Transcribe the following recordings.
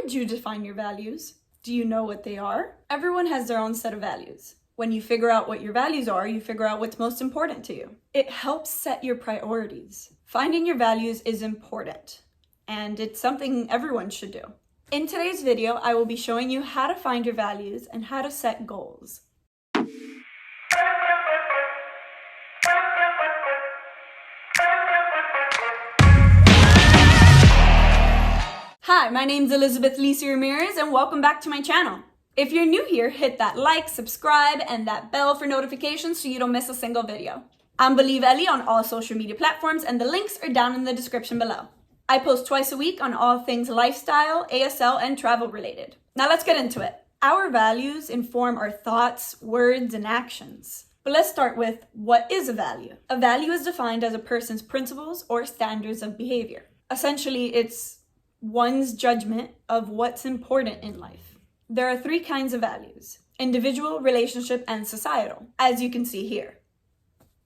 would you define your values? Do you know what they are? Everyone has their own set of values. When you figure out what your values are, you figure out what's most important to you. It helps set your priorities. Finding your values is important, and it's something everyone should do. In today's video, I will be showing you how to find your values and how to set goals. Hi, my name's Elizabeth Lisa Ramirez, and welcome back to my channel. If you're new here, hit that like, subscribe, and that bell for notifications so you don't miss a single video. I'm BelieveELI on all social media platforms, and the links are down in the description below. I post twice a week on all things lifestyle, ASL, and travel related. Now let's get into it. Our values inform our thoughts, words, and actions. But let's start with, what is a value? A value is defined as a person's principles or standards of behavior. Essentially, it's one's judgment of what's important in life. There are three kinds of values: individual, relationship, and societal, as you can see here.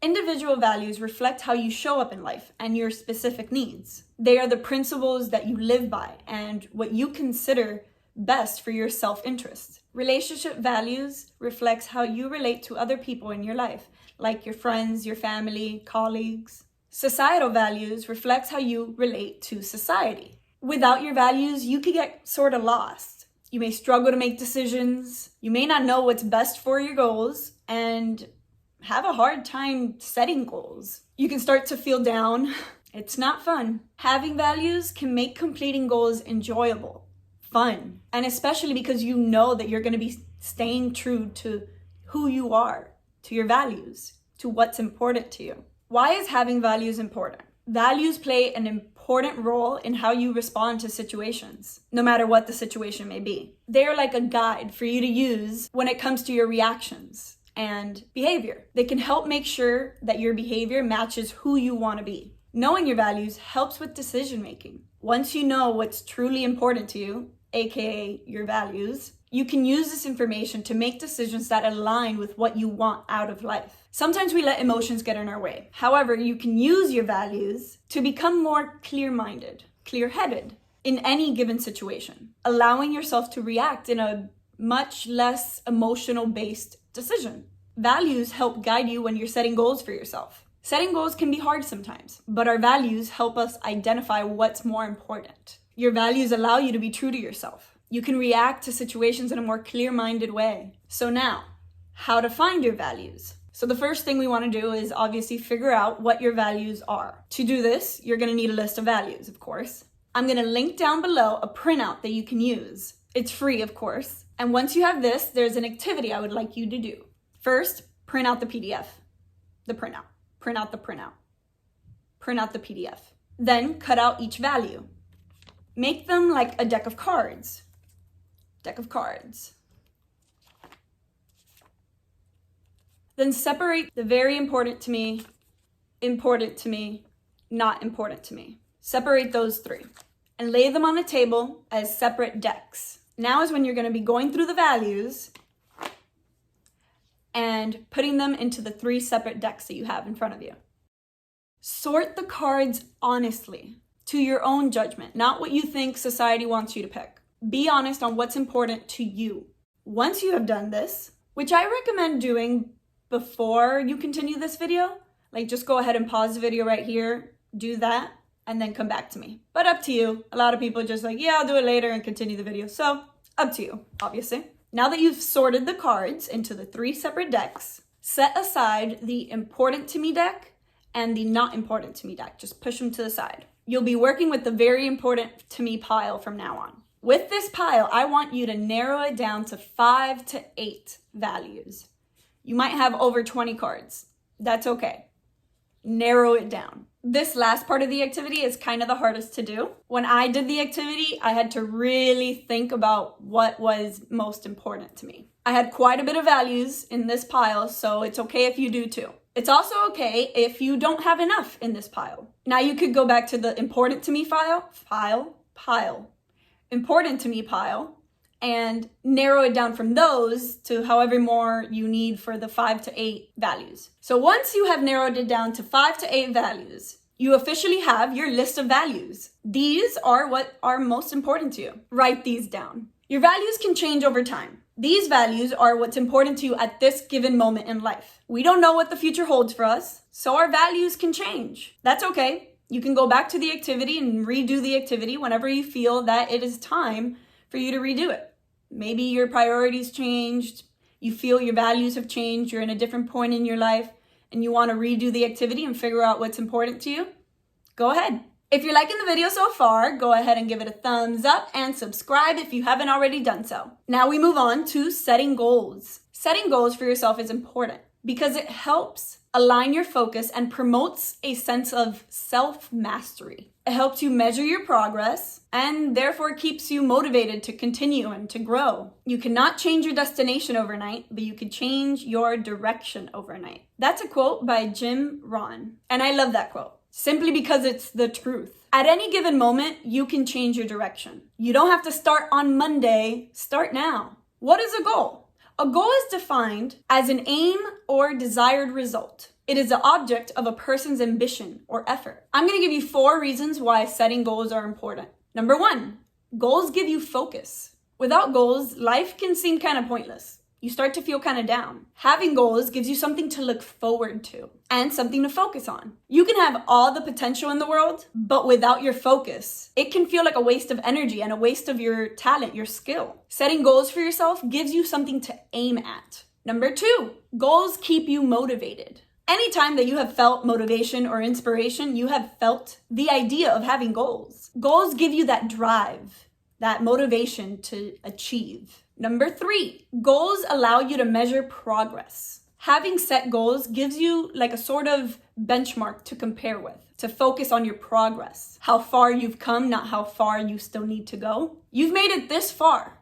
Individual values reflect how you show up in life and your specific needs. They are the principles that you live by and what you consider best for your self-interest. Relationship values reflects how you relate to other people in your life, like your friends, your family, colleagues. Societal values reflects how you relate to society. Without your values, you could get sort of lost. You may struggle to make decisions. You may not know what's best for your goals and have a hard time setting goals. You can start to feel down. It's not fun. Having values can make completing goals enjoyable, fun, and especially because you know that you're going to be staying true to who you are, to your values, to what's important to you. Why is having values important? Values play an important role in how you respond to situations, no matter what the situation may be. They are like a guide for you to use when it comes to your reactions and behavior. They can help make sure that your behavior matches who you want to be. Knowing your values helps with decision making. Once you know what's truly important to you, aka your values, you can use this information to make decisions that align with what you want out of life. Sometimes we let emotions get in our way. However, you can use your values to become more clear-minded, clear-headed in any given situation, allowing yourself to react in a much less emotional-based decision. Values help guide you when you're setting goals for yourself. Setting goals can be hard sometimes, but our values help us identify what's more important. Your values allow you to be true to yourself. You can react to situations in a more clear-minded way. So now, how to find your values? So the first thing we want to do is obviously figure out what your values are. To do this, you're going to need a list of values, of course. I'm going to link down below a printout that you can use. It's free, of course. And once you have this, there's an activity I would like you to do. First, print out the PDF. The printout. Print out the printout. Print out the PDF. Then cut out each value. Make them like a deck of cards. Deck of cards. Then separate the very important to me, not important to me. Separate those three and lay them on a table as separate decks. Now is when you're going to be going through the values and putting them into the three separate decks that you have in front of you. Sort the cards honestly, to your own judgment, not what you think society wants you to pick. Be honest on what's important to you. Once you have done this, which I recommend doing before you continue this video, like just go ahead and pause the video right here, do that, and then come back to me. But up to you. A lot of people are just like, yeah, I'll do it later and continue the video. So up to you, obviously. Now that you've sorted the cards into the three separate decks, set aside the important to me deck and the not important to me deck. Just push them to the side. You'll be working with the very important to me pile from now on. With this pile, I want you to narrow it down to 5 to 8 values. You might have over 20 cards. That's okay. Narrow it down. This last part of the activity is kind of the hardest to do. When I did the activity, I had to really think about what was most important to me. I had quite a bit of values in this pile, so it's okay if you do too. It's also okay if you don't have enough in this pile. Now you could go back to the important to me important to me pile, and narrow it down from those to however more you need for the 5 to 8 values. So once you have narrowed it down to 5 to 8 values, You officially have your list of values. These are what are most important to you. Write these down. Your values can change over time. These values are what's important to you at this given moment in life. We don't know what the future holds for us, so our values can change. That's okay. You can go back to the activity and redo the activity whenever you feel that it is time for you to redo it. Maybe your priorities changed, you feel your values have changed, you're in a different point in your life, and you want to redo the activity and figure out what's important to you. Go ahead. If you're liking the video so far, go ahead and give it a thumbs up and subscribe if you haven't already done so. Now we move on to setting goals. Setting goals for yourself is important because it helps align your focus and promotes a sense of self-mastery. It helps you measure your progress and therefore keeps you motivated to continue and to grow. You cannot change your destination overnight, but you can change your direction overnight. That's a quote by Jim Rohn, and I love that quote. Simply because it's the truth. At any given moment, you can change your direction. You don't have to start on Monday, start now. What is a goal? A goal is defined as an aim or desired result. It is the object of a person's ambition or effort. I'm going to give you 4 reasons why setting goals are important. Number 1, goals give you focus. Without goals, life can seem kind of pointless. You start to feel kind of down. Having goals gives you something to look forward to and something to focus on. You can have all the potential in the world, but without your focus, it can feel like a waste of energy and a waste of your talent, your skill. Setting goals for yourself gives you something to aim at. Number 2, goals keep you motivated. Anytime that you have felt motivation or inspiration, you have felt the idea of having goals. Goals give you that drive, that motivation to achieve. Number 3, goals allow you to measure progress. Having set goals gives you like a sort of benchmark to compare with, to focus on your progress. How far you've come, not how far you still need to go. You've made it this far.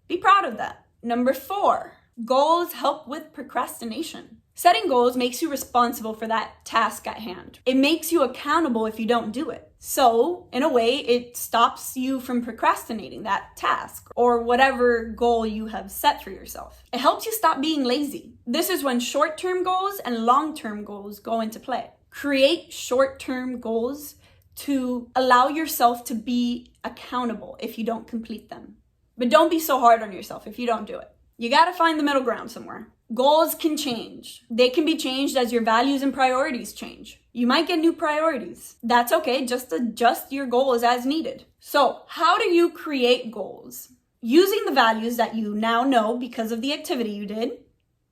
Be proud of that. Number 4, goals help with procrastination. Setting goals makes you responsible for that task at hand. It makes you accountable if you don't do it. So, in a way, it stops you from procrastinating that task or whatever goal you have set for yourself. It helps you stop being lazy. This is when short-term goals and long-term goals go into play. Create short-term goals to allow yourself to be accountable if you don't complete them. But don't be so hard on yourself if you don't do it. You gotta find the middle ground somewhere. Goals can change. They can be changed as your values and priorities change. You might get new priorities. That's okay, just adjust your goals as needed. So, how do you create goals? Using the values that you now know because of the activity you did,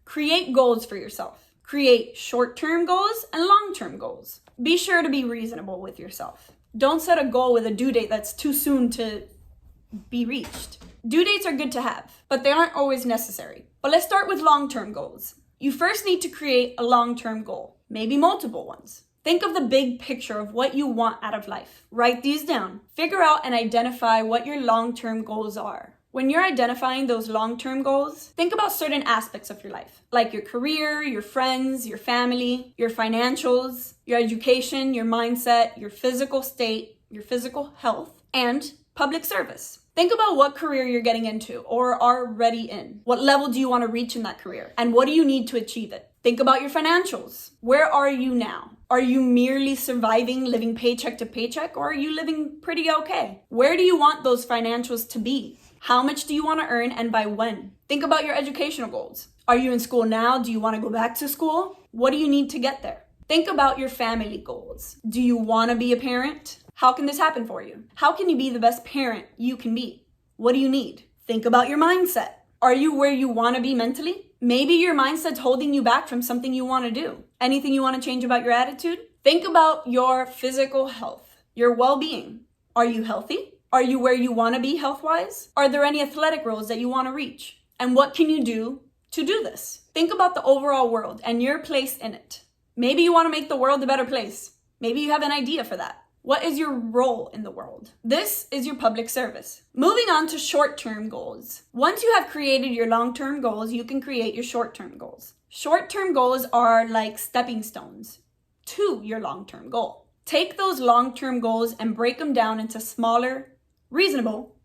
create goals for yourself. Create short-term goals and long-term goals. Be sure to be reasonable with yourself. Don't set a goal with a due date that's too soon to be reached. Due dates are good to have, but they aren't always necessary. But let's start with long-term goals. You first need to create a long-term goal, maybe multiple ones. Think of the big picture of what you want out of life. Write these down. Figure out and identify what your long-term goals are. When you're identifying those long-term goals, think about certain aspects of your life, like your career, your friends, your family, your financials, your education, your mindset, your physical state, your physical health, and public service. Think about what career you're getting into or are already in. What level do you want to reach in that career? And what do you need to achieve it? Think about your financials. Where are you now? Are you merely surviving, living paycheck to paycheck, or are you living pretty okay? Where do you want those financials to be? How much do you want to earn and by when? Think about your educational goals. Are you in school now? Do you want to go back to school? What do you need to get there? Think about your family goals. Do you want to be a parent? How can this happen for you? How can you be the best parent you can be? What do you need? Think about your mindset. Are you where you want to be mentally? Maybe your mindset's holding you back from something you want to do. Anything you want to change about your attitude? Think about your physical health, your well-being. Are you healthy? Are you where you want to be health-wise? Are there any athletic goals that you want to reach? And what can you do to do this? Think about the overall world and your place in it. Maybe you want to make the world a better place. Maybe you have an idea for that. What is your role in the world? This is your public service. Moving on to short-term goals. Once you have created your long-term goals, you can create your short-term goals. Short-term goals are like stepping stones to your long-term goal. Take those long-term goals and break them down into smaller, reasonable,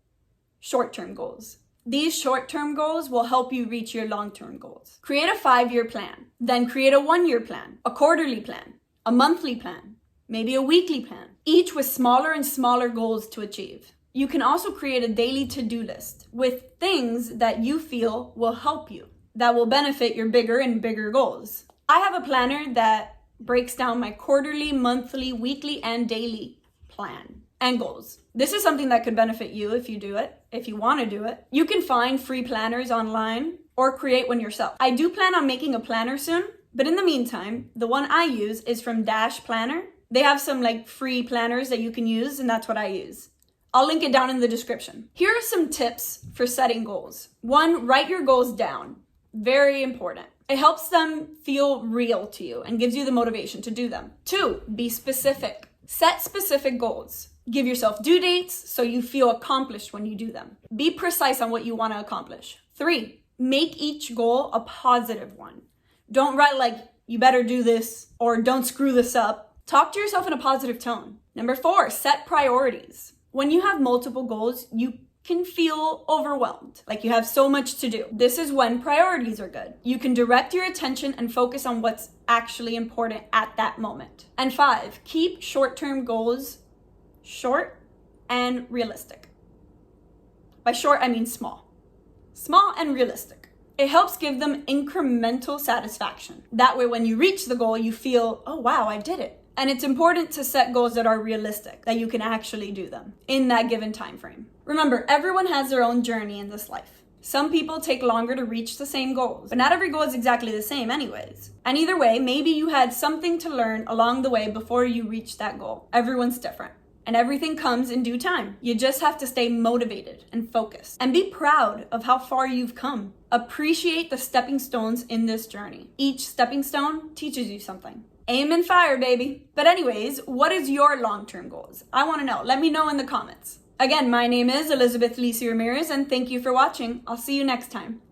short-term goals. These short-term goals will help you reach your long-term goals. Create a 5-year plan, then create a 1-year plan, a quarterly plan, a monthly plan, maybe a weekly plan, each with smaller and smaller goals to achieve. You can also create a daily to-do list with things that you feel will help you, that will benefit your bigger and bigger goals. I have a planner that breaks down my quarterly, monthly, weekly, and daily plan and goals. This is something that could benefit you if you do it, if you want to do it. You can find free planners online or create one yourself. I do plan on making a planner soon, but in the meantime, the one I use is from Dash Planner. They have some free planners that you can use, and that's what I use. I'll link it down in the description. Here are some tips for setting goals. 1, write your goals down. Very important. It helps them feel real to you and gives you the motivation to do them. 2, be specific. Set specific goals. Give yourself due dates so you feel accomplished when you do them. Be precise on what you want to accomplish. 3, make each goal a positive one. Don't write you better do this or don't screw this up. Talk to yourself in a positive tone. Number 4, set priorities. When you have multiple goals, you can feel overwhelmed, like you have so much to do. This is when priorities are good. You can direct your attention and focus on what's actually important at that moment. And 5, keep short-term goals short and realistic. By short, I mean small. Small and realistic. It helps give them incremental satisfaction. That way, when you reach the goal, you feel, oh wow, I did it. And it's important to set goals that are realistic, that you can actually do them in that given time frame. Remember, everyone has their own journey in this life. Some people take longer to reach the same goals, but not every goal is exactly the same anyways. And either way, maybe you had something to learn along the way before you reached that goal. Everyone's different, and everything comes in due time. You just have to stay motivated and focused, and be proud of how far you've come. Appreciate the stepping stones in this journey. Each stepping stone teaches you something. Aim and fire, baby. But anyways, what is your long-term goals? I want to know. Let me know in the comments. Again, my name is Elizabeth Lisi Ramirez, and thank you for watching. I'll see you next time.